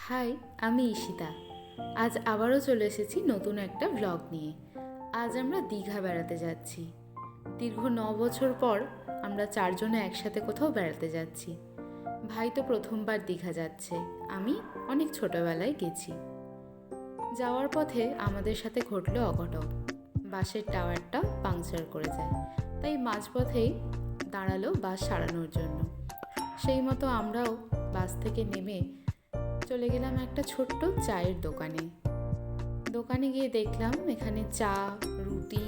High, আমি ঈশিতা। আজ আবারও চলে এসেছি নতুন একটা ব্লগ নিয়ে। আজ আমরা দীঘা বেড়াতে যাচ্ছি। দীর্ঘ 9 বছর পর আমরা চারজনে একসাথে কোথাও বেড়াতে যাচ্ছি। ভাই তো প্রথমবার দীঘা যাচ্ছে, আমি অনেক ছোটবেলায় গেছি। যাওয়ার পথে আমাদের সাথে ঘটল অঘটন। বাসের টাওয়ারটা পাংচার করে যায়, তাই মাঝপথেই দাঁড়ালো বাস সারানোর জন্য। সেই মতো আমরাও বাস থেকে নেমে চলে গেলাম একটা ছোট্ট চায়ের দোকানে গিয়ে দেখলাম এখানে চা, রুটি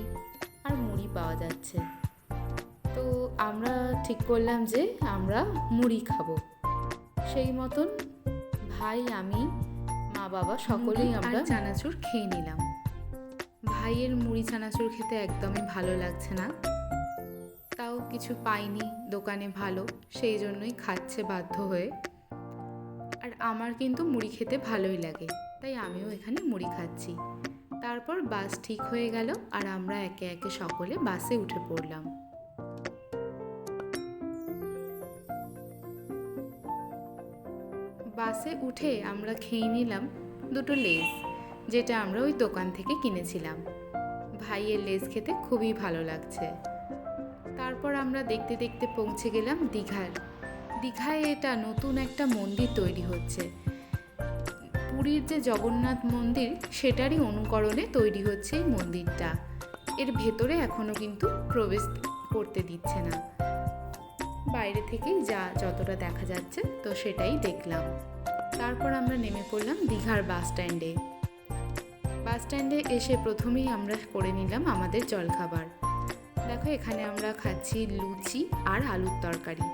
আর মুড়ি পাওয়া যাচ্ছে। তো আমরা ঠিক করলাম যে আমরা মুড়ি খাবো। সেই মতন ভাই, আমি, মা বাবা সকলেই আমরা চানাচুর খেয়ে নিলাম। ভাইয়ের মুড়ি চানাচুর খেতে একদমই ভালো লাগছে না, তাও কিছু পাইনি দোকানে ভালো, সেই জন্যই খাচ্ছে বাধ্য হয়ে। আর আমার কিন্তু মুড়ি খেতে ভালোই লাগে, তাই আমিও এখানে মুড়ি খাচ্ছি। তারপর বাস ঠিক হয়ে গেল আর আমরা একে একে সকলে বাসে উঠে পড়লাম। বাসে উঠে আমরা খেয়ে নিলাম দুটো লেজ, যেটা আমরা ওই দোকান থেকে কিনেছিলাম। ভাইয়ের লেজ খেতে খুবই ভালো লাগছে। তারপর আমরা দেখতে দেখতে পৌঁছে গেলাম দীঘায় এটা নতুন একটা মন্দির তৈরি হচ্ছে। পুরীর যে জগন্নাথ মন্দির, সেটারই অনুকরণে তৈরি হচ্ছে এই মন্দিরটা। এর ভেতরে এখনো কিন্তু প্রবেশ করতে দিচ্ছে না, বাইরে থেকেই যতটা দেখা যাচ্ছে তো সেটাই দেখলাম। তারপর আমরা নেমে পড়লাম দীঘার বাস স্ট্যান্ডে এসে প্রথমেই আমরা করে নিলাম আমাদের জলখাবার। দেখো, এখানে আমরা খাচ্ছি লুচি আর আলুর তরকারি।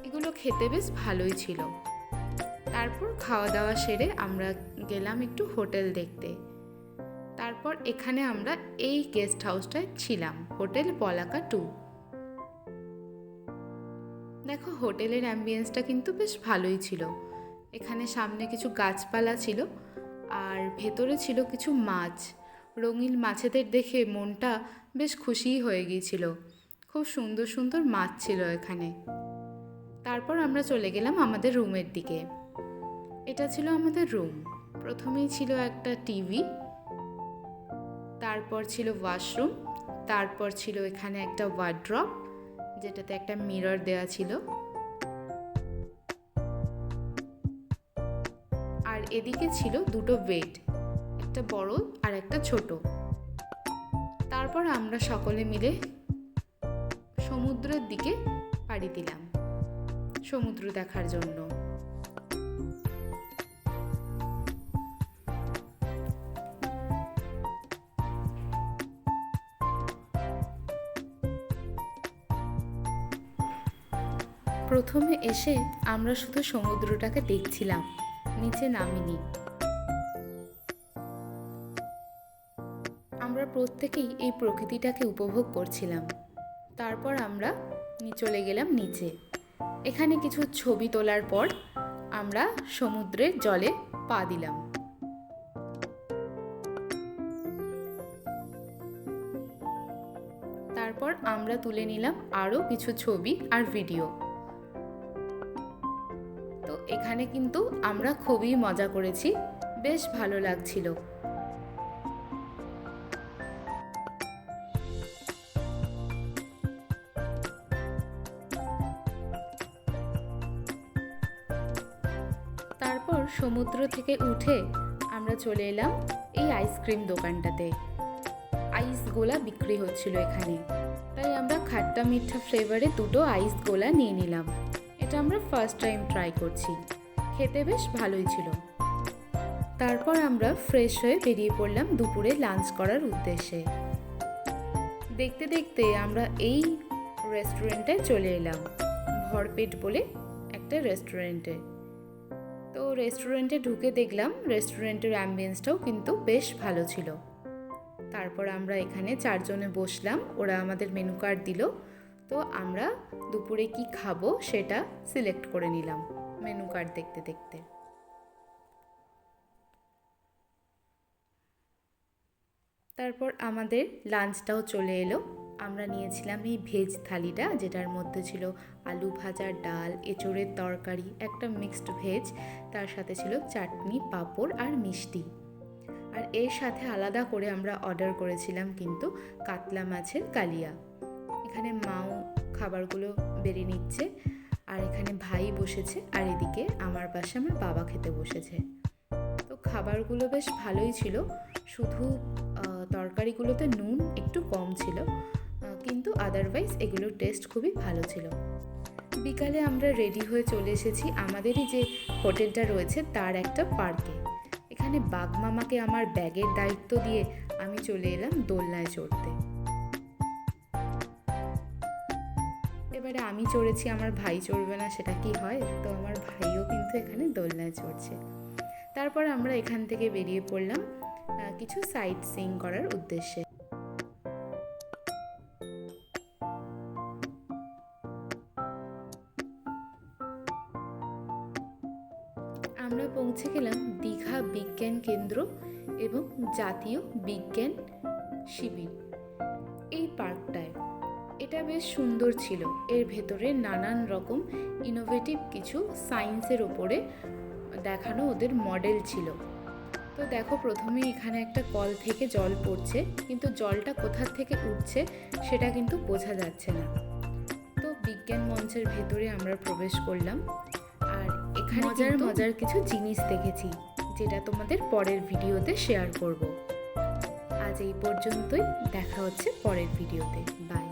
এগুলো খেতে বেশ ভালোই ছিল। তারপর খাওয়া দাওয়া সেরে আমরা গেলাম একটু হোটেল দেখতে। তারপর এখানে আমরা এই গেস্ট হাউসটায় ছিলাম, হোটেল পলাকা 2। দেখো, হোটেলের অ্যাম্বিয়েন্সটা কিন্তু বেশ ভালোই ছিল। এখানে সামনে কিছু গাছপালা ছিল আর ভেতরে ছিল কিছু মাছ। রঙিন মাছেদের দেখে মনটা বেশ খুশিই হয়ে গিয়েছিল। খুব সুন্দর সুন্দর মাছ ছিল এখানে। তারপর আমরা চলে গেলাম আমাদের রুমের দিকে। এটা ছিল আমাদের রুম। প্রথমেই ছিল একটা টিভি, তারপর ছিল ওয়াশরুম, তারপর ছিল এখানে একটা ওয়ার্ড্রপ, যেটাতে একটা মিরর দেওয়া ছিল, আর এদিকে ছিল দুটো বেড, একটা বড় আর একটা ছোট। তারপর আমরা সকলে মিলে সমুদ্রের দিকে পাড়ি দিলাম সমুদ্র দেখার জন্য। প্রথমে এসে আমরা শুধু সমুদ্রটাকে দেখছিলাম, নিচে নামিনি। আমরা প্রত্যেকেই এই প্রকৃতিটাকে উপভোগ করছিলাম। তারপর আমরা চলে গেলাম নিচে। এখানে কিছু ছবি তোলার পর আমরা সমুদ্রের জলে পা দিলাম। তারপর আমরা তুলে নিলাম আরও কিছু ছবি আর ভিডিও। তো এখানে কিন্তু আমরা খুবই মজা করেছি, বেশ ভালো লাগছিল। তারপর সমুদ্র থেকে উঠে আমরা চলে এলাম এই আইসক্রিম দোকানটাতে। আইস গোলা বিক্রি হচ্ছিল এখানে, তাই আমরা খাট্টা মিঠা ফ্লেভারে দুটো আইস গোলা নিয়ে নিলাম। এটা আমরা ফার্স্ট টাইম ট্রাই করছি, খেতে বেশ ভালোই ছিল। তারপর আমরা ফ্রেশ হয়ে বেরিয়ে পড়লাম দুপুরে লাঞ্চ করার উদ্দেশ্যে। দেখতে দেখতে আমরা এই রেস্টুরেন্টে চলে এলাম, ভরপেট বলে একটা রেস্টুরেন্টে। তো রেস্টুরেন্টে ঢুকে দেখলাম রেস্টুরেন্টের অ্যাম্বিয়েন্সটাও কিন্তু বেশ ভালো ছিল। তারপর আমরা এখানে চারজনে বসলাম, ওরা আমাদের মেনু কার্ড দিল। তো আমরা দুপুরে কি খাবো সেটা সিলেক্ট করে নিলাম মেনু কার্ড দেখতে দেখতে। তারপর আমাদের লাঞ্চটাও চলে এলো, আমরা নিয়েছিলাম এই ভেজ থালিটা, যেটার মধ্যে ছিল আলু ভাজা, ডাল, এঁচোড়ের তরকারি, একটা মিক্সড ভেজ, তার সাথে ছিল চাটনি, পাঁপড় আর মিষ্টি। আর এর সাথে আলাদা করে আমরা অর্ডার করেছিলাম কিন্তু কাতলা মাছের কালিয়া। এখানে মাও খাবারগুলো বেড়ে নিচ্ছে, আর এখানে ভাই বসেছে, আর এদিকে আমার পাশে আমার বাবা খেতে বসেছে। তো খাবারগুলো বেশ ভালোই ছিল, শুধু তরকারিগুলোতে নুন একটু কম ছিল, কিন্তু আদারওয়াইজ এগুলোর টেস্ট খুবই ভালো ছিল। বিকালে আমরা রেডি হয়ে চলে এসেছি আমাদেরই যে হোটেলটা রয়েছে তার একটা পার্কে। এখানে বাঘমামাকে আমার ব্যাগের দায়িত্ব দিয়ে আমি চলে এলাম দোলনায় চড়তে। এবারে আমি চড়েছি, আমার ভাই চড়বে না সেটা কি হয়? তো আমার ভাইও কিন্তু এখানে দোলনায় চড়ছে। তারপর আমরা এখান থেকে বেরিয়ে পড়লাম কিছু সাইট সিইং করার উদ্দেশ্যে। আমরা পৌঁছে গেলাম দীঘা বিজ্ঞান কেন্দ্র এবং জাতীয় বিজ্ঞান শিবির এই পার্কটায়। এটা বেশ সুন্দর ছিল, এর ভেতরে নানান রকম ইনোভেটিভ কিছু সায়েন্সের ওপরে দেখানো ওদের মডেল ছিল। তো দেখো, প্রথমে এখানে একটা কল থেকে জল পড়ছে, কিন্তু জলটা কোথা থেকে উঠছে সেটা কিন্তু বোঝা যাচ্ছে না। তো বিজ্ঞান মঞ্চের ভেতরে আমরা প্রবেশ করলাম, আর এখানে মজার মজার কিছু জিনিস দেখেছি, যেটা তোমাদের পরের ভিডিওতে শেয়ার করব। আজ এই পর্যন্তই, দেখা হচ্ছে পরের ভিডিওতে। বাই।